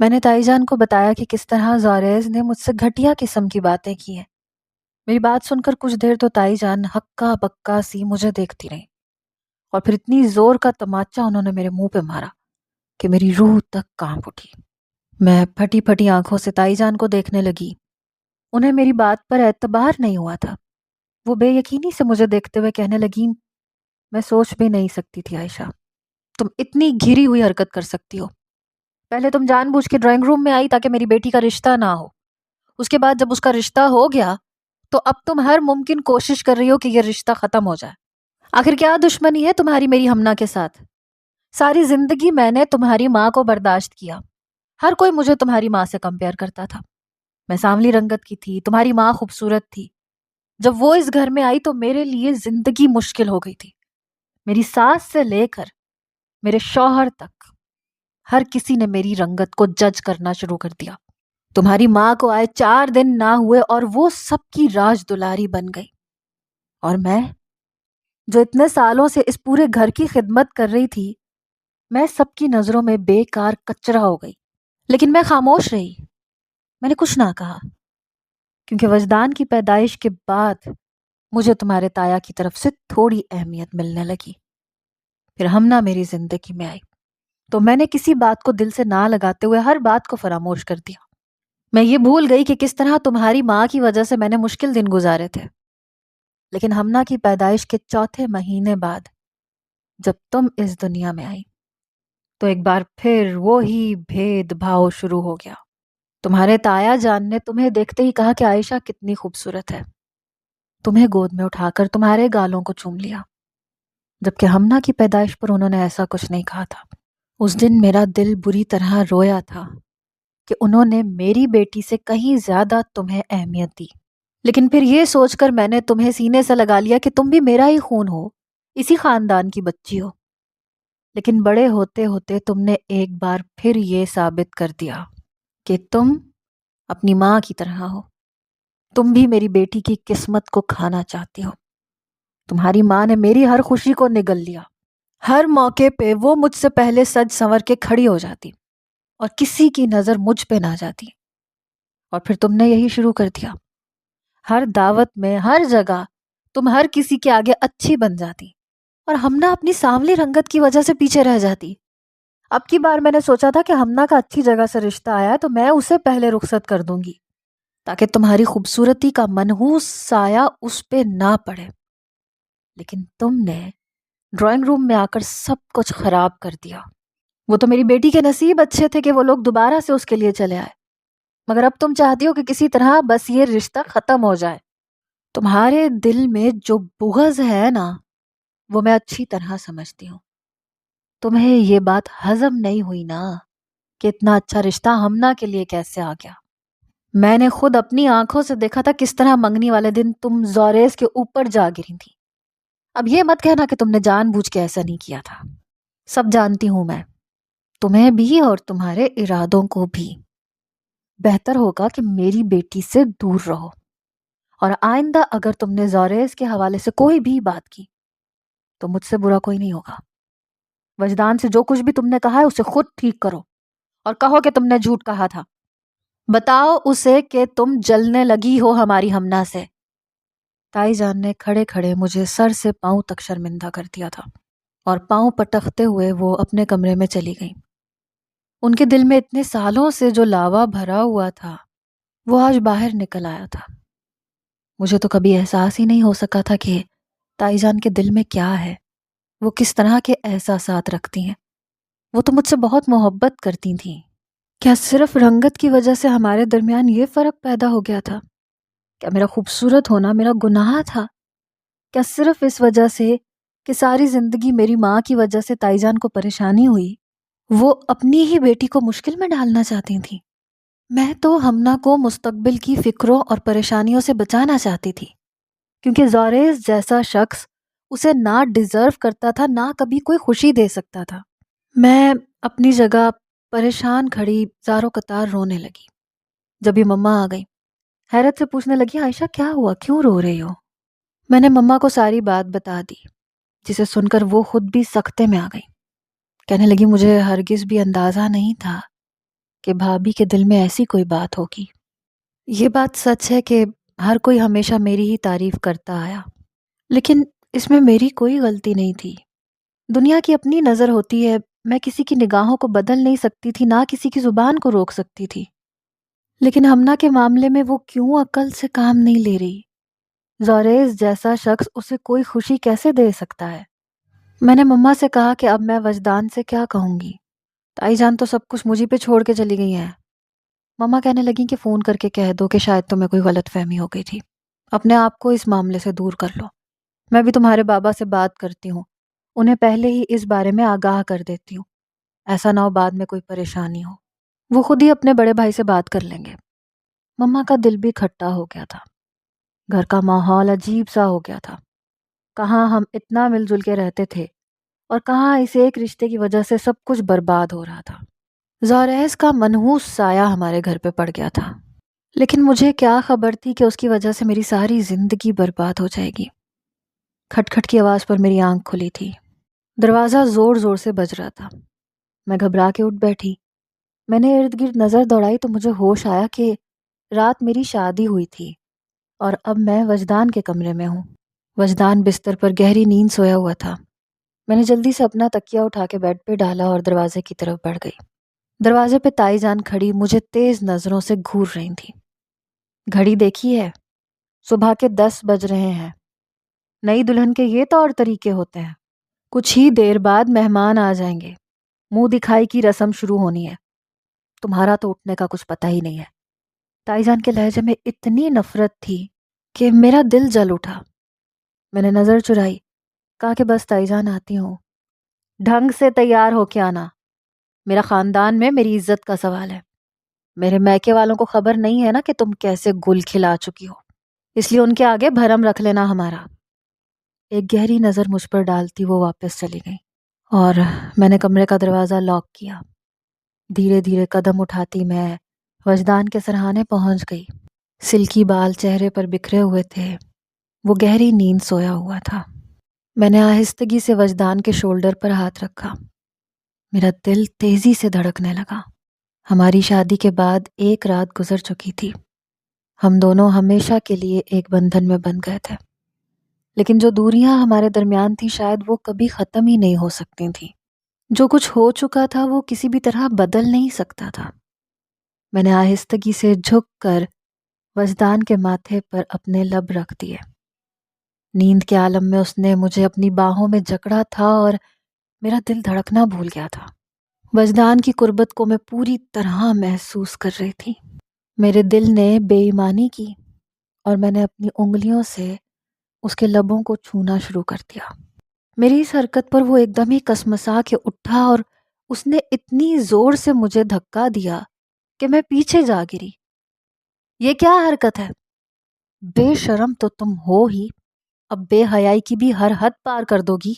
میں نے تائی جان کو بتایا کہ کس طرح زوریز نے مجھ سے گھٹیا قسم کی باتیں کی ہیں۔ میری بات سن کر کچھ دیر تو تائی جان ہکا بکا سی مجھے دیکھتی رہی، اور پھر اتنی زور کا تماچا انہوں نے میرے منہ پہ مارا کہ میری روح تک کانپ اٹھی۔ میں پھٹی پھٹی آنکھوں سے تائی جان کو دیکھنے لگی۔ انہیں میری بات پر اعتبار نہیں ہوا تھا۔ وہ بے یقینی سے مجھے دیکھتے ہوئے کہنے لگی، میں سوچ بھی نہیں سکتی تھی عائشہ، تم اتنی گھری ہوئی حرکت کر سکتی ہو۔ پہلے تم جان بوجھ کے ڈرائنگ روم میں آئی تاکہ میری بیٹی کا رشتہ نہ ہو، اس کے بعد جب اس کا رشتہ ہو گیا تو اب تم ہر ممکن کوشش کر رہی ہو کہ یہ رشتہ ختم ہو جائے۔ آخر کیا دشمنی ہے تمہاری میری ہمنا کے ساتھ؟ ساری زندگی میں نے تمہاری ماں کو برداشت کیا، ہر کوئی مجھے تمہاری ماں سے کمپیئر کرتا تھا۔ میں سانولی رنگت کی تھی، تمہاری ماں خوبصورت تھی۔ جب وہ اس گھر میں آئی تو میرے لیے زندگی مشکل ہو گئی تھی۔ میری ساس سے لے کر میرے شوہر تک ہر کسی نے میری رنگت کو جج کرنا شروع کر دیا۔ تمہاری ماں کو آئے 4 دن نہ ہوئے اور وہ سب کی راج دلاری بن گئی، اور میں جو اتنے سالوں سے اس پورے گھر کی خدمت کر رہی تھی، میں سب کی نظروں میں بیکار کچرا ہو گئی۔ لیکن میں خاموش رہی، میں نے کچھ نہ کہا، کیونکہ وجدان کی پیدائش کے بعد مجھے تمہارے تایا کی طرف سے تھوڑی اہمیت ملنے لگی۔ پھر ہمنا میری زندگی میں آئی تو میں نے کسی بات کو دل سے نہ لگاتے ہوئے ہر بات کو فراموش کر دیا۔ میں یہ بھول گئی کہ کس طرح تمہاری ماں کی وجہ سے میں نے مشکل دن گزارے تھے۔ لیکن ہمنا کی پیدائش کے 4تھے مہینے بعد جب تم اس دنیا میں آئی تو ایک بار پھر وہی بھید بھاؤ شروع ہو گیا۔ تمہارے تایا جان نے تمہیں دیکھتے ہی کہا کہ عائشہ کتنی خوبصورت ہے، تمہیں گود میں اٹھا کر تمہارے گالوں کو چوم لیا، جبکہ ہمنا کی پیدائش پر انہوں نے ایسا کچھ نہیں کہا تھا۔ اس دن میرا دل بری طرح رویا تھا کہ انہوں نے میری بیٹی سے کہیں زیادہ تمہیں اہمیت دی، لیکن پھر یہ سوچ کر میں نے تمہیں سینے سے لگا لیا کہ تم بھی میرا ہی خون ہو، اسی خاندان کی بچی ہو۔ لیکن بڑے ہوتے ہوتے تم نے ایک بار پھر یہ ثابت کر دیا کہ تم اپنی ماں کی طرح ہو، تم بھی میری بیٹی کی قسمت کو کھانا چاہتی ہو۔ تمہاری ماں نے میری ہر خوشی کو نگل لیا، ہر موقع پہ وہ مجھ سے پہلے سج سنور کے کھڑی ہو جاتی اور کسی کی نظر مجھ پہ نہ جاتی، اور پھر تم نے یہی شروع کر دیا۔ ہر دعوت میں، ہر جگہ تم ہر کسی کے آگے اچھی بن جاتی، اور ہمنا اپنی سانولی رنگت کی وجہ سے پیچھے رہ جاتی۔ اب کی بار میں نے سوچا تھا کہ ہمنا کا اچھی جگہ سے رشتہ آیا تو میں اسے پہلے رخصت کر دوں گی تاکہ تمہاری خوبصورتی کا منحوس سایہ اس پہ نہ پڑے، لیکن تم نے ڈرائنگ روم میں آ کر سب کچھ خراب کر دیا۔ وہ تو میری بیٹی کے نصیب اچھے تھے کہ وہ لوگ دوبارہ سے اس کے لیے چلے آئے، مگر اب تم چاہتی ہو کہ کسی طرح بس یہ رشتہ ختم ہو جائے۔ تمہارے دل میں جو بغض ہے نا، وہ میں اچھی طرح سمجھتی ہوں۔ تمہیں یہ بات ہضم نہیں ہوئی نا کہ اتنا اچھا رشتہ ہمنا کے لیے کیسے آ گیا۔ میں نے خود اپنی آنکھوں سے دیکھا تھا کس طرح منگنی والے دن تم زوریز کے اوپر جا گری تھی۔ اب یہ مت کہنا کہ تم نے جان بوجھ کے ایسا نہیں کیا تھا، سب جانتی ہوں میں، تمہیں بھی اور تمہارے ارادوں کو بھی۔ بہتر ہوگا کہ میری بیٹی سے دور رہو، اور آئندہ اگر تم نے زوریز کے حوالے سے کوئی بھی بات کی تو مجھ سے برا کوئی نہیں ہوگا۔ وجدان سے جو کچھ بھی تم نے کہا ہے اسے خود ٹھیک کرو، اور کہو کہ تم نے جھوٹ کہا تھا۔ بتاؤ اسے کہ تم جلنے لگی ہو ہماری ہمنا سے۔ تائی جان نے کھڑے کھڑے مجھے سر سے پاؤں تک شرمندہ کر دیا تھا، اور پاؤں پٹکتے ہوئے وہ اپنے کمرے میں چلی گئیں۔ ان کے دل میں اتنے سالوں سے جو لاوا بھرا ہوا تھا وہ آج باہر نکل آیا تھا۔ مجھے تو کبھی احساس ہی نہیں ہو سکا تھا کہ تائی جان کے دل میں کیا ہے، وہ کس طرح کے احساسات رکھتی ہیں۔ وہ تو مجھ سے بہت محبت کرتی تھیں۔ کیا صرف رنگت کی وجہ سے ہمارے درمیان یہ فرق پیدا ہو گیا تھا؟ کیا میرا خوبصورت ہونا میرا گناہ تھا؟ کیا صرف اس وجہ سے کہ ساری زندگی میری ماں کی وجہ سے تائی جان کو پریشانی ہوئی، وہ اپنی ہی بیٹی کو مشکل میں ڈالنا چاہتی تھیں؟ میں تو ہمنا کو مستقبل کی فکروں اور پریشانیوں سے بچانا چاہتی تھی، کیونکہ زوریز جیسا شخص اسے نہ ڈیزرو کرتا تھا، نہ کبھی کوئی خوشی دے سکتا تھا۔ میں اپنی جگہ پریشان کھڑی زاروں قطار رونے لگی۔ جب یہ مما آ گئی، حیرت سے پوچھنے لگی، عائشہ کیا ہوا، کیوں رو رہی ہو؟ میں نے مما کو ساری بات بتا دی، جسے سن کر وہ خود بھی سکتے میں آ گئی۔ کہنے لگی، مجھے ہرگز بھی اندازہ نہیں تھا کہ بھابھی کے دل میں ایسی کوئی بات ہوگی۔ یہ بات سچ ہے کہ ہر کوئی ہمیشہ میری ہی تعریف کرتا آیا، لیکن اس میں میری کوئی غلطی نہیں تھی۔ دنیا کی اپنی نظر ہوتی ہے، میں کسی کی نگاہوں کو بدل نہیں سکتی تھی، نہ کسی کی زبان کو روک سکتی تھی۔ لیکن ہمنا کے معاملے میں وہ کیوں عقل سے کام نہیں لے رہی؟ زوریز جیسا شخص اسے کوئی خوشی کیسے دے سکتا ہے؟ میں نے مما سے کہا کہ اب میں وجدان سے کیا کہوں گی؟ تائی جان تو سب کچھ مجھے پہ چھوڑ کے چلی گئی ہیں۔ مما کہنے لگیں کہ فون کر کے کہہ دو کہ شاید تمہیں کوئی غلط فہمی ہو گئی تھی، اپنے آپ کو اس معاملے سے دور کر لو۔ میں بھی تمہارے بابا سے بات کرتی ہوں، انہیں پہلے ہی اس بارے میں آگاہ کر دیتی ہوں، ایسا نہ ہو بعد میں کوئی پریشانی ہو۔ وہ خود ہی اپنے بڑے بھائی سے بات کر لیں گے۔ مما کا دل بھی کھٹا ہو گیا تھا، گھر کا ماحول عجیب سا ہو گیا تھا۔ کہاں ہم اتنا مل جل کے رہتے تھے اور کہاں اس ایک رشتے کی وجہ سے سب کچھ برباد ہو رہا تھا۔ زوریز کا منحوس سایہ ہمارے گھر پہ پڑ گیا تھا، لیکن مجھے کیا خبر تھی کہ اس کی وجہ سے میری ساری زندگی برباد ہو جائے گی۔ کھٹ کھٹ کی آواز پر میری آنکھ کھلی تھی، دروازہ زور زور سے بج رہا تھا۔ میں گھبرا کے اٹھ بیٹھی۔ میں نے ارد گرد نظر دوڑائی تو مجھے ہوش آیا کہ رات میری شادی ہوئی تھی اور اب میں وجدان کے کمرے میں ہوں۔ وجدان بستر پر گہری نیند سویا ہوا تھا۔ میں نے جلدی سے اپنا تکیا اٹھا کے بیڈ پہ ڈالا اور دروازے کی طرف بڑھ گئی۔ دروازے پہ تائی جان کھڑی مجھے تیز نظروں سے گھور رہی تھی۔ گھڑی دیکھی ہے؟ صبح کے 10 بج رہے ہیں۔ نئی دلہن کے یہ طور طریقے ہوتے ہیں؟ کچھ ہی دیر بعد مہمان آ جائیں گے، منہ دکھائی کی رسم شروع ہونی ہے۔ تمہارا تو اٹھنے کا کچھ پتہ ہی نہیں ہے۔ تائی جان کے لہجے میں اتنی نفرت تھی کہ میرا دل جل اٹھا۔ میں نے نظر چرائی، کہا کہ بس تائی جان آتی ہوں۔ ڈھنگ سے تیار ہو کے آنا، میرا خاندان میں میری عزت کا سوال ہے۔ میرے میکے والوں کو خبر نہیں ہے نا کہ تم کیسے گل کھلا چکی ہو، اس لیے ان کے آگے بھرم رکھ لینا ہمارا۔ ایک گہری نظر مجھ پر ڈالتی وہ واپس چلی گئی اور میں نے کمرے کا دروازہ لاک کیا۔ دھیرے دھیرے قدم اٹھاتی میں وجدان کے سرہانے پہنچ گئی۔ سلکی بال چہرے پر بکھرے ہوئے تھے، وہ گہری نیند سویا ہوا تھا۔ میں نے آہستگی سے وجدان کے شولڈر پر ہاتھ رکھا۔ میرا دل تیزی سے دھڑکنے لگا۔ ہماری شادی کے بعد ایک رات گزر چکی تھی، ہم دونوں ہمیشہ کے لیے ایک بندھن میں بندھ گئے تھے، لیکن جو دوریاں ہمارے درمیان تھیں شاید وہ کبھی ختم ہی نہیں ہو سکتی تھیں۔ جو کچھ ہو چکا تھا وہ کسی بھی طرح بدل نہیں سکتا تھا۔ میں نے آہستگی سے جھک کر وجدان کے ماتھے پر اپنے لب رکھ دیے۔ نیند کے عالم میں اس نے مجھے اپنی باہوں میں جکڑا تھا اور میرا دل دھڑکنا بھول گیا تھا۔ وجدان کی قربت کو میں پوری طرح محسوس کر رہی تھی۔ میرے دل نے بے ایمانی کی اور میں نے اپنی انگلیوں سے اس کے لبوں کو چھونا شروع کر دیا۔ میری اس حرکت پر وہ ایک دم ہی کسمسا کے اٹھا اور اس نے اتنی زور سے مجھے دھکا دیا کہ میں پیچھے جا گری۔ یہ کیا حرکت ہے؟ بے شرم تو تم ہو ہی، اب بے حیائی کی بھی ہر حد پار کر دو گی۔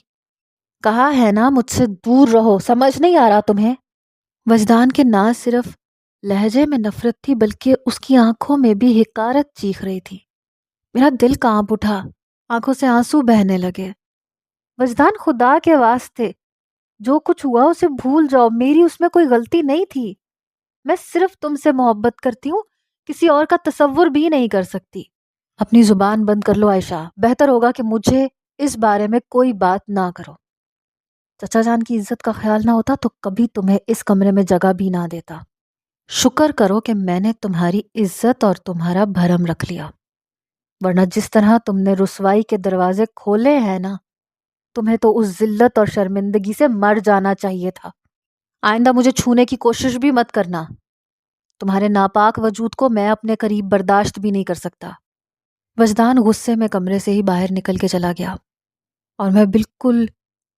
کہا ہے نا مجھ سے دور رہو، سمجھ نہیں آ رہا تمہیں؟ وجدان کے نہ صرف لہجے میں نفرت تھی بلکہ اس کی آنکھوں میں بھی حقارت چیخ رہی تھی۔ میرا دل کانپ اٹھا، آنکھوں سے آنسو بہنے لگے۔ وجدان خدا کے واسطے جو کچھ ہوا اسے بھول جاؤ، میری اس میں کوئی غلطی نہیں تھی۔ میں صرف تم سے محبت کرتی ہوں، کسی اور کا تصور بھی نہیں کر سکتی۔ اپنی زبان بند کر لو عائشہ، بہتر ہوگا کہ مجھے اس بارے میں کوئی بات نہ کرو۔ چچا جان کی عزت کا خیال نہ ہوتا تو کبھی تمہیں اس کمرے میں جگہ بھی نہ دیتا۔ شکر کرو کہ میں نے تمہاری عزت اور تمہارا بھرم رکھ لیا، ورنہ جس طرح تم نے رسوائی کے دروازے کھولے ہیں نا، تمہیں تو اس ذلت اور شرمندگی سے مر جانا چاہیے تھا۔ آئندہ مجھے چھونے کی کوشش بھی مت کرنا، تمہارے ناپاک وجود کو میں اپنے قریب برداشت بھی نہیں کر سکتا۔ وجدان غصے میں کمرے سے ہی باہر نکل کے چلا گیا اور میں بالکل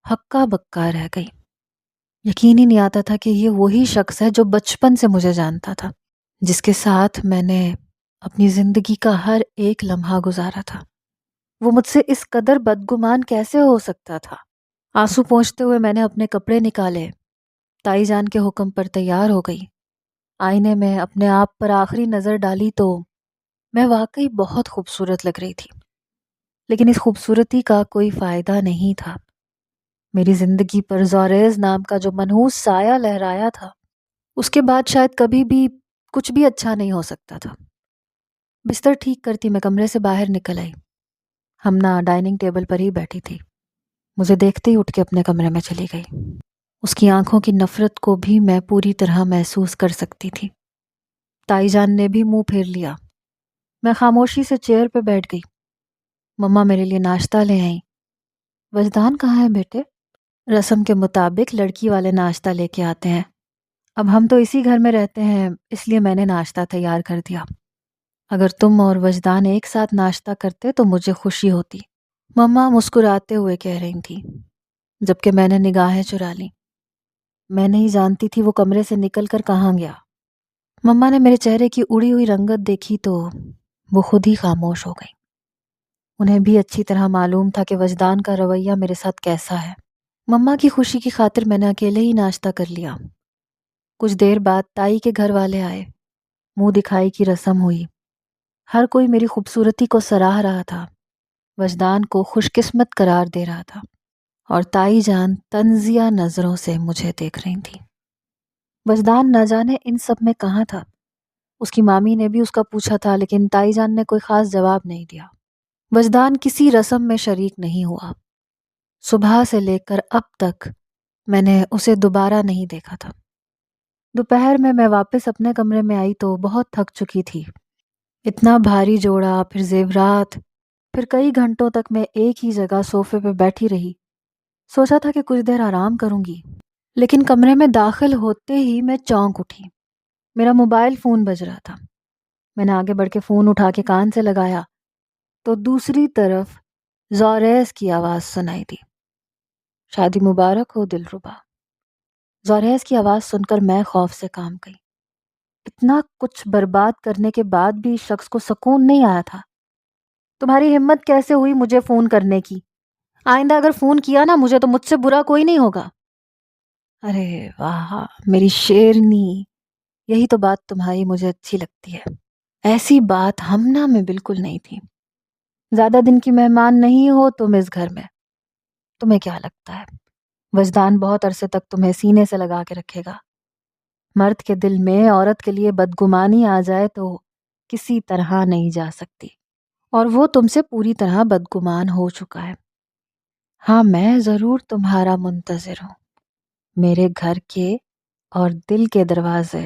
ہکا بکا رہ گئی۔ یقین ہی نہیں آتا تھا کہ یہ وہی شخص ہے جو بچپن سے مجھے جانتا تھا، جس کے ساتھ میں نے اپنی زندگی کا ہر ایک لمحہ گزارا تھا۔ وہ مجھ سے اس قدر بدگمان کیسے ہو سکتا تھا؟ آنسو پونچھتے ہوئے میں نے اپنے کپڑے نکالے، تائی جان کے حکم پر تیار ہو گئی۔ آئینے میں اپنے آپ پر آخری نظر ڈالی تو میں واقعی بہت خوبصورت لگ رہی تھی، لیکن اس خوبصورتی کا کوئی فائدہ نہیں تھا۔ میری زندگی پر زوریز نام کا جو منحوس سایہ لہرایا تھا اس کے بعد شاید کبھی بھی کچھ بھی اچھا نہیں ہو سکتا تھا۔ بستر ٹھیک کرتی میں کمرے سے باہر نکل آئی۔ ہمنا ڈائننگ ٹیبل پر ہی بیٹھی تھی، مجھے دیکھتے ہی اٹھ کے اپنے کمرے میں چلی گئی۔ اس کی آنکھوں کی نفرت کو بھی میں پوری طرح محسوس کر سکتی تھی۔ تائی جان نے بھی منہ پھیر لیا۔ میں خاموشی سے چیئر پہ بیٹھ گئی۔ مما میرے لیے ناشتہ لے آئیں۔ وجدان کہاں ہے بیٹے؟ رسم کے مطابق لڑکی والے ناشتہ لے کے آتے ہیں۔ اب ہم تو اسی گھر میں رہتے ہیں، اس لیے میں نے ناشتہ تیار کر دیا۔ اگر تم اور وجدان ایک ساتھ ناشتہ کرتے تو مجھے خوشی ہوتی، مما مسکراتے ہوئے کہہ رہی تھی، جبکہ میں نے نگاہیں چرا لیں۔ میں نہیں جانتی تھی وہ کمرے سے نکل کر کہاں گیا۔ مما نے میرے چہرے کی اڑی ہوئی رنگت دیکھی تو وہ خود ہی خاموش ہو گئی۔ انہیں بھی اچھی طرح معلوم تھا کہ وجدان کا رویہ میرے ساتھ کیسا ہے۔ مما کی خوشی کی خاطر میں نے اکیلے ہی ناشتہ کر لیا۔ کچھ دیر بعد تائی کے گھر والے آئے، منہ دکھائی کی رسم ہوئی۔ ہر کوئی میری خوبصورتی کو سراہ رہا تھا، وجدان کو خوش قسمت قرار دے رہا تھا، اور تائی جان طنزیہ نظروں سے مجھے دیکھ رہی تھی۔ وجدان نہ جانے ان سب میں کہاں تھا۔ اس کی مامی نے بھی اس کا پوچھا تھا، لیکن تائی جان نے کوئی خاص جواب نہیں دیا۔ وجدان کسی رسم میں شریک نہیں ہوا۔ صبح سے لے کر اب تک میں نے اسے دوبارہ نہیں دیکھا تھا۔ دوپہر میں واپس اپنے کمرے میں آئی تو بہت تھک چکی تھی۔ اتنا بھاری جوڑا، پھر زیورات، پھر کئی گھنٹوں تک میں ایک ہی جگہ صوفے پہ بیٹھی رہی۔ سوچا تھا کہ کچھ دیر آرام کروں گی، لیکن کمرے میں داخل ہوتے ہی میں چونک اٹھی۔ میرا موبائل فون بج رہا تھا۔ میں نے آگے بڑھ کے فون اٹھا کے کان سے لگایا تو دوسری طرف زوریز کی آواز سنائی دی۔ شادی مبارک ہو دلربا۔ زوریز کی آواز سن کر میں خوف سے کانپ گئی۔ اتنا کچھ برباد کرنے کے بعد بھی اس شخص کو سکون نہیں آیا تھا۔ تمہاری ہمت کیسے ہوئی مجھے فون کرنے کی؟ آئندہ اگر فون کیا نا مجھے تو مجھ سے برا کوئی نہیں ہوگا۔ ارے واہ میری شیرنی، یہی تو بات تمہاری مجھے اچھی لگتی ہے۔ ایسی بات ہمنا میں بالکل نہیں تھی۔ زیادہ دن کی مہمان نہیں ہو تم اس گھر میں۔ تمہیں کیا لگتا ہے وجدان بہت عرصے تک تمہیں سینے سے لگا کے رکھے گا؟ مرد کے دل میں عورت کے لیے بدگمانی آ جائے تو کسی طرح نہیں جا سکتی، اور وہ تم سے پوری طرح بدگمان ہو چکا ہے۔ ہاں میں ضرور تمہارا منتظر ہوں۔ میرے گھر کے اور دل کے دروازے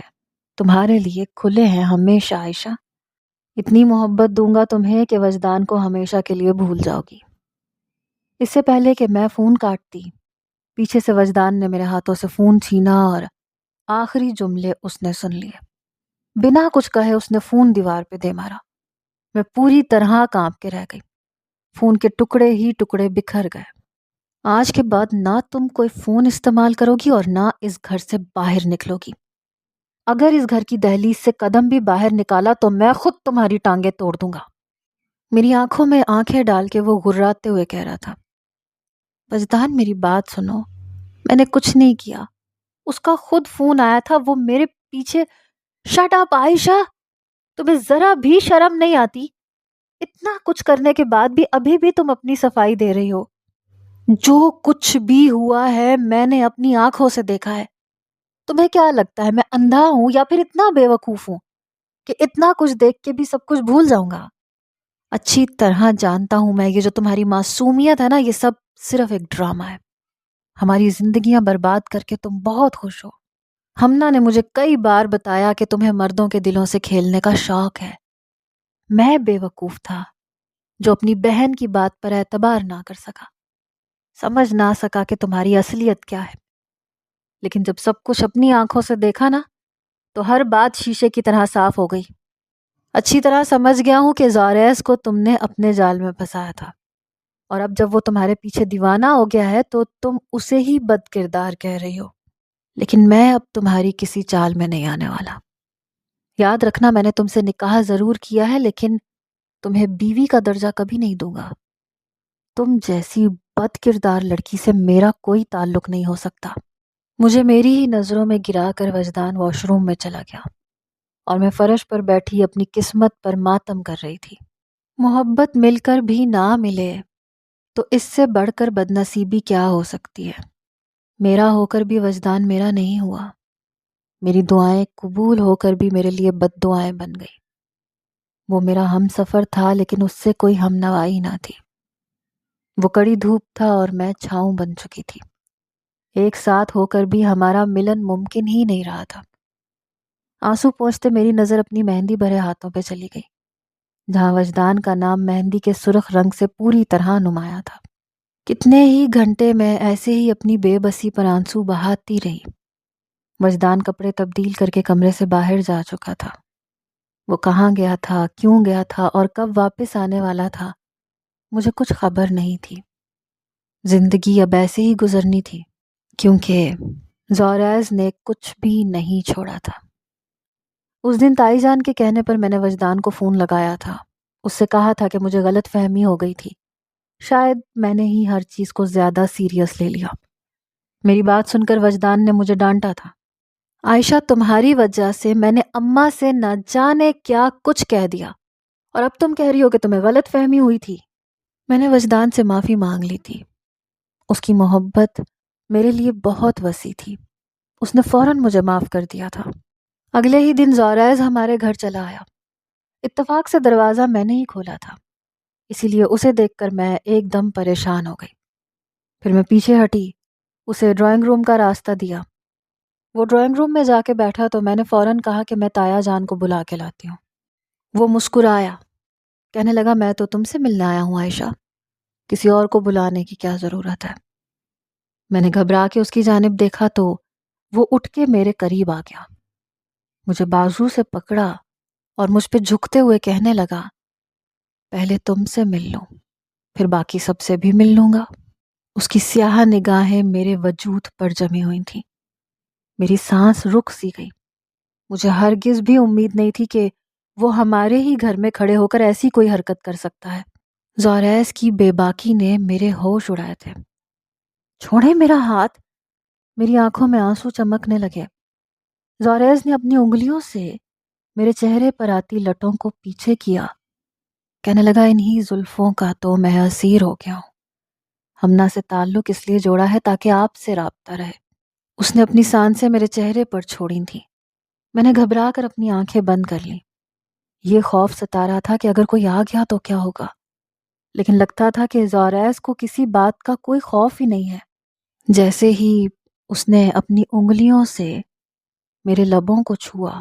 تمہارے لیے کھلے ہیں ہمیشہ عائشہ۔ اتنی محبت دوں گا تمہیں کہ وجدان کو ہمیشہ کے لیے بھول جاؤ گی۔ اس سے پہلے کہ میں فون کاٹتی، پیچھے سے وجدان نے میرے ہاتھوں سے فون چھینا اور آخری جملے اس نے سن لیے۔ بنا کچھ کہے اس نے فون دیوار پہ دے مارا۔ میں پوری طرح کانپ کے رہ گئی۔ فون کے ٹکڑے ہی ٹکڑے بکھر گئے۔ آج کے بعد نہ تم کوئی فون استعمال کرو گی اور نہ اس گھر سے باہر نکلو گی۔ اگر اس گھر کی دہلیز سے قدم بھی باہر نکالا تو میں خود تمہاری ٹانگیں توڑ دوں گا۔ میری آنکھوں میں آنکھیں ڈال کے وہ غراتے ہوئے کہہ رہا تھا، وجدان میری بات سنو، میں نے کچھ نہیں کیا۔ اس کا خود فون آیا تھا، وہ میرے پیچھے۔ شٹ اپ عائشہ، تمہیں ذرا بھی شرم نہیں آتی؟ اتنا کچھ کرنے کے بعد بھی ابھی بھی تم اپنی صفائی دے رہی ہو۔ جو کچھ بھی ہوا ہے میں نے اپنی آنکھوں سے دیکھا ہے۔ تمہیں کیا لگتا ہے میں اندھا ہوں یا پھر اتنا بے وقوف ہوں کہ اتنا کچھ دیکھ کے بھی سب کچھ بھول جاؤں گا؟ اچھی طرح جانتا ہوں میں، یہ جو تمہاری معصومیت ہے نا، یہ سب صرف ایک ڈرامہ ہے۔ ہماری زندگیاں برباد کر کے تم بہت خوش ہو۔ ہمنا نے مجھے کئی بار بتایا کہ تمہیں مردوں کے دلوں سے کھیلنے کا شوق ہے۔ میں بے وقوف تھا جو اپنی بہن کی بات پر اعتبار نہ کر سکا، سمجھ نہ سکا کہ تمہاری اصلیت کیا ہے۔ لیکن جب سب کچھ اپنی آنکھوں سے دیکھا نا تو ہر بات شیشے کی طرح صاف ہو گئی۔ اچھی طرح سمجھ گیا ہوں کہ زوریز کو تم نے اپنے جال میں پھنسایا تھا، اور اب جب وہ تمہارے پیچھے دیوانہ ہو گیا ہے تو تم اسے ہی بد کردار کہہ رہی ہو۔ لیکن میں اب تمہاری کسی چال میں نہیں آنے والا۔ یاد رکھنا میں نے تم سے نکاح ضرور کیا ہے، لیکن تمہیں بیوی کا درجہ کبھی نہیں دوں گا۔ تم جیسی بد کردار لڑکی سے میرا کوئی تعلق نہیں ہو سکتا۔ مجھے میری ہی نظروں میں گرا کر وجدان واش روم میں چلا گیا، اور میں فرش پر بیٹھی اپنی قسمت پر ماتم کر رہی تھی۔ محبت مل کر بھی نہ ملے تو اس سے بڑھ کر بدنصیبی کیا ہو سکتی ہے؟ میرا ہو کر بھی وجدان میرا نہیں ہوا۔ میری دعائیں قبول ہو کر بھی میرے لیے بد دعائیں بن گئی۔ وہ میرا ہم سفر تھا لیکن اس سے کوئی ہم نوائی نہ تھی۔ وہ کڑی دھوپ تھا اور میں چھاؤں بن چکی تھی۔ ایک ساتھ ہو کر بھی ہمارا ملن ممکن ہی نہیں رہا تھا۔ آنسو پونچھتے میری نظر اپنی مہندی بھرے ہاتھوں پہ چلی گئی، جہاں وجدان کا نام مہندی کے سرخ رنگ سے پوری طرح نمایاں تھا۔ کتنے ہی گھنٹے میں ایسے ہی اپنی بے بسی پر آنسو بہاتی رہی۔ وجدان کپڑے تبدیل کر کے کمرے سے باہر جا چکا تھا۔ وہ کہاں گیا تھا، کیوں گیا تھا اور کب واپس آنے والا تھا، مجھے کچھ خبر نہیں تھی۔ زندگی اب ایسے ہی گزرنی تھی، کیونکہ زوریز نے کچھ بھی نہیں چھوڑا تھا۔ اس دن تائی جان کے کہنے پر میں نے وجدان کو فون لگایا تھا۔ اس سے کہا تھا کہ مجھے غلط فہمی ہو گئی تھی، شاید میں نے ہی ہر چیز کو زیادہ سیریس لے لیا۔ میری بات سن کر وجدان نے مجھے ڈانٹا تھا۔ عائشہ، تمہاری وجہ سے میں نے اماں سے نہ جانے کیا کچھ کہہ دیا، اور اب تم کہہ رہی ہو کہ تمہیں غلط فہمی ہوئی تھی۔ میں نے وجدان سے معافی مانگ لی تھی۔ اس کی محبت میرے لیے بہت وسیع تھی۔ اس نے فوراً مجھے معاف کر دیا تھا۔ اگلے ہی دن زوریز ہمارے گھر چلا آیا۔ اتفاق سے دروازہ میں نے ہی کھولا تھا، اسی لیے اسے دیکھ کر میں ایک دم پریشان ہو گئی۔ پھر میں پیچھے ہٹی، اسے ڈرائنگ روم کا راستہ دیا۔ وہ ڈرائنگ روم میں جا کے بیٹھا تو میں نے فوراً کہا کہ میں تایا جان کو بلا کے لاتی ہوں۔ وہ مسکرایا، کہنے لگا میں تو تم سے ملنے آیا ہوں عائشہ، کسی اور کو بلانے کی کیا ضرورت ہے۔ میں نے گھبرا کے اس کی جانب دیکھا تو وہ اٹھ کے میرے قریب آ گیا، مجھے بازو سے پکڑا اور مجھ پہ جھکتے ہوئے کہنے لگا، پہلے تم سے مل لوں، پھر باقی سب سے بھی مل لوں گا۔ اس کی سیاہ نگاہیں میرے وجود پر جمی ہوئی تھیں۔ میری سانس رک سی گئی۔ مجھے ہرگز بھی امید نہیں تھی کہ وہ ہمارے ہی گھر میں کھڑے ہو کر ایسی کوئی حرکت کر سکتا ہے۔ زوریز کی بے باکی نے میرے ہوش اڑائے تھے۔ چھوڑے میرا ہاتھ، میری آنکھوں میں آنسو چمکنے لگے۔ زوریز نے اپنی انگلیوں سے میرے چہرے پر آتی لٹوں کو پیچھے کیا، کہنے لگا انہی زلفوں کا تو میں اسیر ہو گیا ہوں۔ ہمنا سے تعلق اس لیے جوڑا ہے تاکہ آپ سے رابطہ رہے۔ اس نے اپنی سانسیں میرے چہرے پر چھوڑی تھیں۔ میں نے گھبرا کر اپنی آنکھیں بند کر لیں۔ یہ خوف ستا رہا تھا کہ اگر کوئی آ گیا تو کیا ہوگا، لیکن لگتا تھا کہ زوریز کو کسی بات کا کوئی خوف ہی نہیں ہے۔ جیسے ہی اس نے اپنی انگلیوں سے میرے لبوں کو چھوا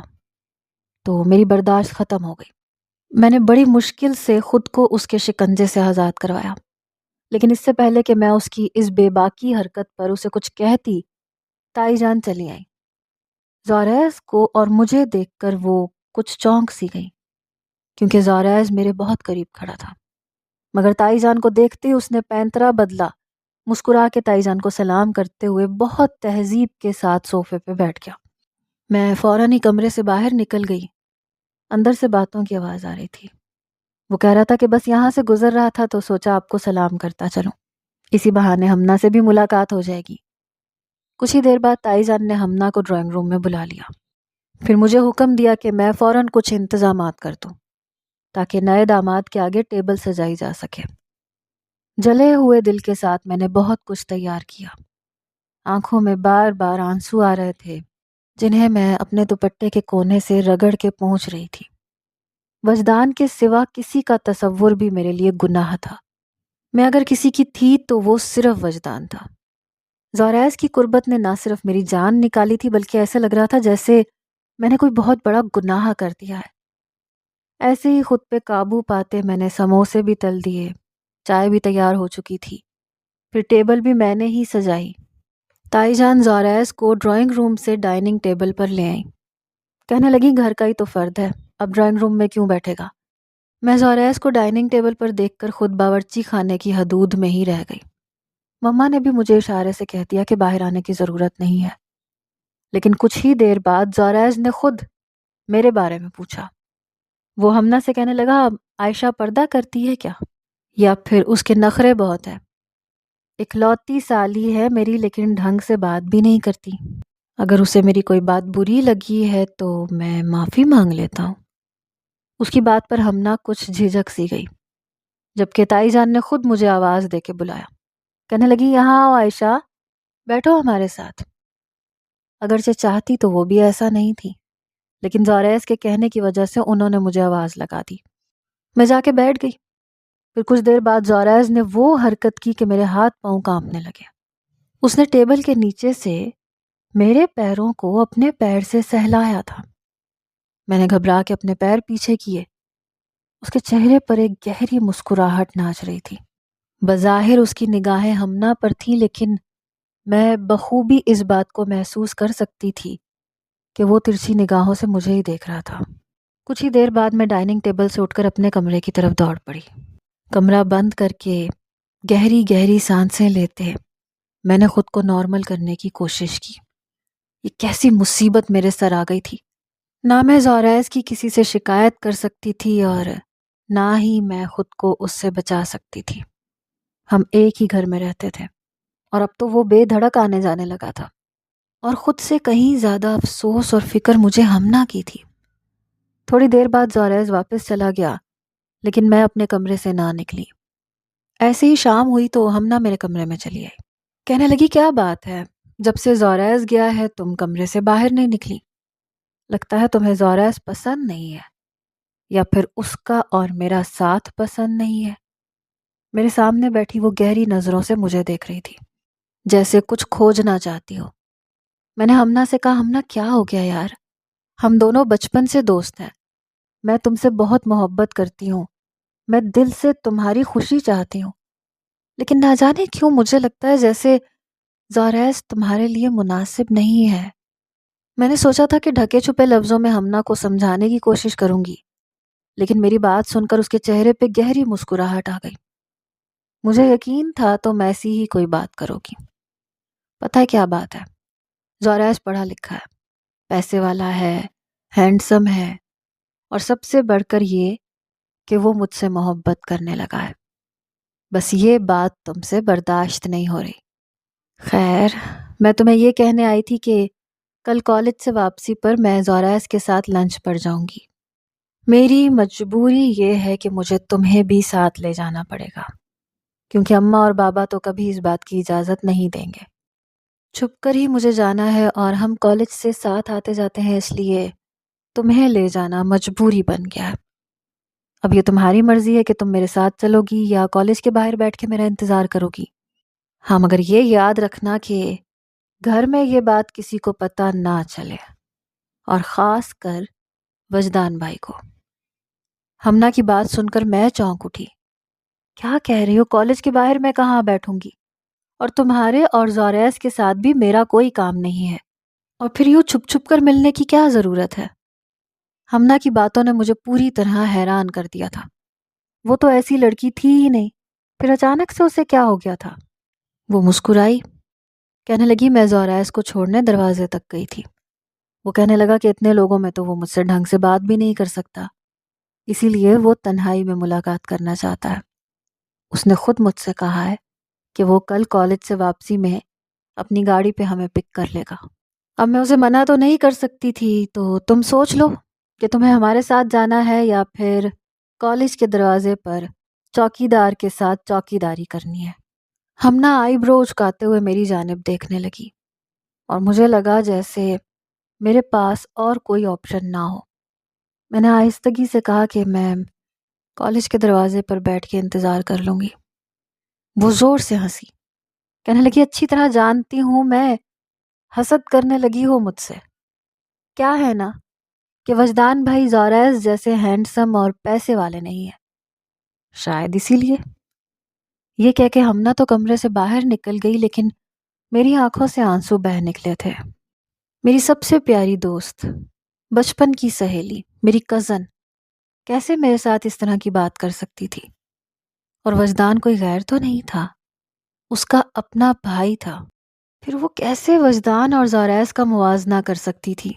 تو میری برداشت ختم ہو گئی۔ میں نے بڑی مشکل سے خود کو اس کے شکنجے سے آزاد کروایا، لیکن اس سے پہلے کہ میں اس کی اس بے باکی حرکت پر اسے کچھ کہتی، تائی جان چلی آئیں۔ زوریز کو اور مجھے دیکھ کر وہ کچھ چونک سی گئی، کیونکہ زوریز میرے بہت قریب کھڑا تھا، مگر تائی جان کو دیکھتے ہی اس نے پینترا بدلا، مسکرا کے تائی جان کو سلام کرتے ہوئے بہت تہذیب کے ساتھ صوفے پہ بیٹھ گیا۔ میں فوراً ہی کمرے سے باہر نکل گئی۔ اندر سے باتوں کی آواز آ رہی تھی۔ وہ کہہ رہا تھا کہ بس یہاں سے گزر رہا تھا تو سوچا آپ کو سلام کرتا چلوں، اسی بہانے ہمنا سے بھی ملاقات ہو جائے گی۔ کچھ ہی دیر بعد تائی جان نے ہمنا کو ڈرائنگ روم میں بلا لیا، پھر مجھے حکم دیا کہ میں فوراً کچھ انتظامات کر دوں تاکہ نئے داماد کے آگے ٹیبل سجائی جا سکے۔ جلے ہوئے دل کے ساتھ میں نے بہت کچھ تیار کیا۔ آنکھوں میں بار بار آنسو آ رہے تھے، جنہیں میں اپنے دوپٹے کے کونے سے رگڑ کے پونچھ رہی تھی۔ وجدان کے سوا کسی کا تصور بھی میرے لیے گناہ تھا۔ میں اگر کسی کی تھی تو وہ صرف وجدان تھا۔ زوریز کی قربت نے نہ صرف میری جان نکالی تھی بلکہ ایسا لگ رہا تھا جیسے میں نے کوئی بہت بڑا گناہ کر دیا ہے۔ ایسے ہی خود پہ قابو پاتے میں نے سموسے بھی تل دیے، چائے بھی تیار ہو چکی تھی، پھر ٹیبل بھی میں نے ہی سجائی۔ تائی جان زوریز کو ڈرائنگ روم سے ڈائننگ ٹیبل پر لے آئیں، کہنے لگی گھر کا ہی تو فرد ہے، اب ڈرائنگ روم میں کیوں بیٹھے گا۔ میں زوریز کو ڈائننگ ٹیبل پر دیکھ کر خود باورچی خانے کی حدود میں ہی رہ گئی۔ مما نے بھی مجھے اشارے سے کہہ دیا کہ باہر آنے کی ضرورت نہیں ہے، لیکن کچھ ہی دیر بعد زوریز نے خود میرے بارے میں پوچھا۔ وہ ہمنا سے کہنے لگا، عائشہ پردہ کرتی ہے کیا، یا پھر اس کے نخرے بہت ہے؟ اکلوتی سالی ہے میری، لیکن ڈھنگ سے بات بھی نہیں کرتی۔ اگر اسے میری کوئی بات بری لگی ہے تو میں معافی مانگ لیتا ہوں۔ اس کی بات پر ہمنا کچھ جھجک سی گئی، جبکہ تائی جان نے خود مجھے آواز دے کے بلایا، کہنے لگی یہاں آؤ عائشہ، بیٹھو ہمارے ساتھ۔ اگرچہ چاہتی تو وہ بھی ایسا نہیں تھی، لیکن زوریس کے کہنے کی وجہ سے انہوں نے مجھے آواز لگا دی۔ میں جا کے بیٹھ گئی۔ پھر کچھ دیر بعد زوریس نے وہ حرکت کی کہ میرے ہاتھ پاؤں کانپنے لگے۔ اس نے ٹیبل کے نیچے سے میرے پیروں کو اپنے پیر سے سہلایا تھا۔ میں نے گھبرا کے اپنے پیر پیچھے کیے۔ اس کے چہرے پر ایک گہری مسکراہٹ ناچ رہی تھی۔ بظاہر اس کی نگاہیں ہمنا پر تھیں، لیکن میں بخوبی اس بات کو محسوس کر سکتی تھی کہ وہ ترچھی نگاہوں سے مجھے ہی دیکھ رہا تھا۔ کچھ ہی دیر بعد میں ڈائننگ ٹیبل سے اٹھ کر اپنے کمرے کی طرف دوڑ پڑی۔ کمرہ بند کر کے گہری گہری سانسیں لیتے میں نے خود کو نارمل کرنے کی کوشش کی۔ یہ کیسی مصیبت میرے سر آ گئی تھی۔ نہ میں زوریس کی کسی سے شکایت کر سکتی تھی اور نہ ہی میں خود کو اس سے بچا سکتی تھی۔ ہم ایک ہی گھر میں رہتے تھے اور اب تو وہ بے دھڑک آنے جانے لگا تھا، اور خود سے کہیں زیادہ افسوس اور فکر مجھے ہمنا کی تھی۔ تھوڑی دیر بعد زوریس واپس چلا گیا، لیکن میں اپنے کمرے سے نہ نکلی۔ ایسے ہی شام ہوئی تو ہمنا میرے کمرے میں چلی آئی۔ کہنے لگی، کیا بات ہے، جب سے زوریس گیا ہے تم کمرے سے باہر نہیں نکلی؟ لگتا ہے تمہیں زوریس پسند نہیں ہے، یا پھر اس کا اور میرا ساتھ پسند نہیں ہے۔ میرے سامنے بیٹھی وہ گہری نظروں سے مجھے دیکھ رہی تھی، جیسے کچھ کھوجنا چاہتی ہو۔ میں نے ہمنا سے کہا، ہمنا کیا ہو گیا یار؟ ہم دونوں بچپن سے دوست ہیں، میں تم سے بہت محبت کرتی ہوں، میں دل سے تمہاری خوشی چاہتی ہوں، لیکن نہ جانے کیوں مجھے لگتا ہے جیسے زوریس تمہارے لیے مناسب نہیں ہے۔ میں نے سوچا تھا کہ ڈھکے چھپے لفظوں میں ہمنا کو سمجھانے کی کوشش کروں گی، لیکن میری بات سن کر اس کے چہرے پہ گہری مسکراہٹ آ گئی۔ مجھے یقین تھا تم ایسی ہی کوئی بات کرو گی۔ پتہ ہے کیا بات ہے، زوریس پڑھا لکھا ہے، پیسے والا ہے، ہینڈسم ہے، اور سب سے بڑھ کر یہ کہ وہ مجھ سے محبت کرنے لگا ہے۔ بس یہ بات تم سے برداشت نہیں ہو رہی۔ خیر، میں تمہیں یہ کہنے آئی تھی کہ کل کالج سے واپسی پر میں زوریس کے ساتھ لنچ پر جاؤں گی۔ میری مجبوری یہ ہے کہ مجھے تمہیں بھی ساتھ لے جانا پڑے گا، کیونکہ اماں اور بابا تو کبھی اس بات کی اجازت نہیں دیں گے۔ چھپ کر ہی مجھے جانا ہے، اور ہم کالج سے ساتھ آتے جاتے ہیں، اس لیے تمہیں لے جانا مجبوری بن گیا ہے۔ اب یہ تمہاری مرضی ہے کہ تم میرے ساتھ چلو گی یا کالج کے باہر بیٹھ کے میرا انتظار کرو گی۔ ہاں، مگر یہ یاد رکھنا کہ گھر میں یہ بات کسی کو پتہ نہ چلے، اور خاص کر وجدان بھائی کو۔ ہمنا کی بات سن کر میں چونک اٹھی۔ کیا کہہ رہی ہو؟ کالج کے باہر میں کہاں بیٹھوں گی؟ اور تمہارے اور زوریس کے ساتھ بھی میرا کوئی کام نہیں ہے، اور پھر یوں چھپ چھپ کر ملنے کی کیا ضرورت ہے؟ ہمنا کی باتوں نے مجھے پوری طرح حیران کر دیا تھا۔ وہ تو ایسی لڑکی تھی ہی نہیں، پھر اچانک سے اسے کیا ہو گیا تھا؟ وہ مسکرائی، کہنے لگی، میں زوریس کو چھوڑنے دروازے تک گئی تھی۔ وہ کہنے لگا کہ اتنے لوگوں میں تو وہ مجھ سے ڈھنگ سے بات بھی نہیں کر سکتا، اسی لیے وہ تنہائی میں ملاقات کرنا چاہتا ہے۔ اس نے خود مجھ سے کہا ہے کہ وہ کل کالج سے واپسی میں اپنی گاڑی پہ ہمیں پک کر لے گا۔ اب میں اسے منع تو نہیں کر سکتی تھی، تو تم سوچ لو کہ تمہیں ہمارے ساتھ جانا ہے یا پھر کالج کے دروازے پر چوکیدار کے ساتھ چوکیداری کرنی ہے۔ ہمنا آئی برو اچکاتے ہوئے میری جانب دیکھنے لگی، اور مجھے لگا جیسے میرے پاس اور کوئی آپشن نہ ہو۔ میں نے آہستگی سے کہا کہ میں کالج کے دروازے پر بیٹھ کے انتظار کر لوں گی۔ وہ زور سے ہنسی، کہنے لگی، اچھی طرح جانتی ہوں میں حسد کرنے لگی ہو مجھ سے۔ کیا ہے نا کہ وجدان بھائی زوریس جیسے ہینڈسم اور پیسے والے نہیں ہیں، شاید اسی لیے۔ یہ کہہ کے ہمنا تو کمرے سے باہر نکل گئی، لیکن میری آنکھوں سے آنسو بہہ نکلے تھے۔ میری سب سے پیاری دوست، بچپن کی سہیلی، میری کزن کیسے میرے ساتھ اس طرح کی بات کر سکتی تھی؟ اور وجدان کوئی غیر تو نہیں تھا، اس کا اپنا بھائی تھا، پھر وہ کیسے وجدان اور زوریس کا موازنہ کر سکتی تھی؟